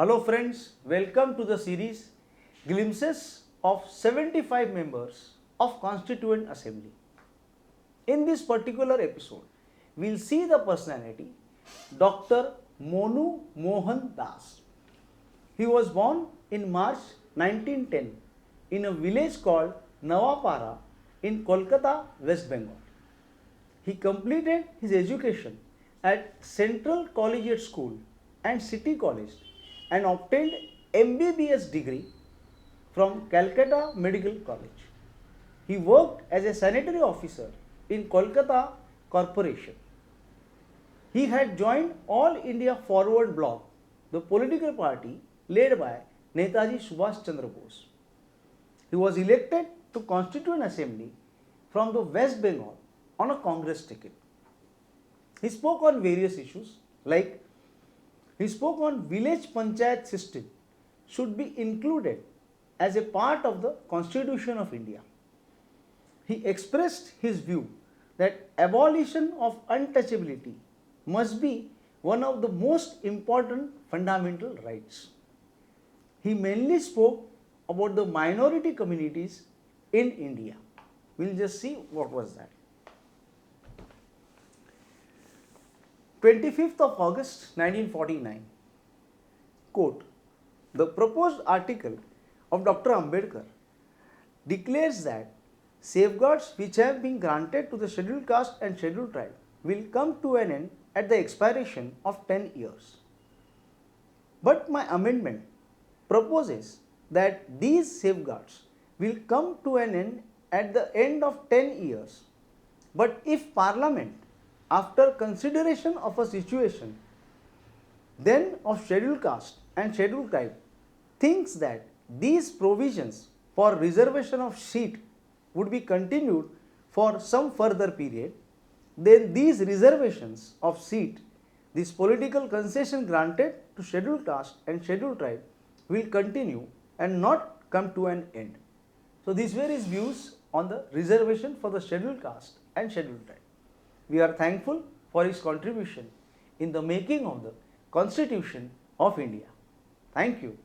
Hello friends, welcome to the series Glimpses of 75 members of Constituent Assembly. In this particular episode, we will see the personality Dr. Mohan Das. He was born in March 1910 in a village called Nawapara in Kolkata, West Bengal. He completed his education at Central Collegiate School and City College and obtained MBBS degree from Calcutta Medical College. He worked as a sanitary officer in Kolkata Corporation. He had joined All India Forward Bloc, the political party led by Netaji Subhash Chandra Bose. He was elected to Constituent Assembly from the West Bengal on a Congress ticket. He spoke on various issues like he spoke on village panchayat system should be included as a part of the Constitution of India. He expressed his view that abolition of untouchability must be one of the most important fundamental rights. He mainly spoke about the minority communities in India. We'll just see what was that. 25th of August 1949. Quote, the proposed article of Dr. Ambedkar declares that safeguards which have been granted to the scheduled caste and scheduled tribe will come to an end at the expiration of 10 years. But my amendment proposes that these safeguards will come to an end at the end of 10 years. But if Parliament, after consideration of a situation then of scheduled caste and scheduled tribe, thinks that these provisions for reservation of seat would be continued for some further period, then these reservations of seat, this political concession granted to scheduled caste and scheduled tribe will continue and not come to an end. So these were his views on the reservation for the scheduled caste and scheduled tribe. We are thankful for his contribution in the making of the Constitution of India. Thank you.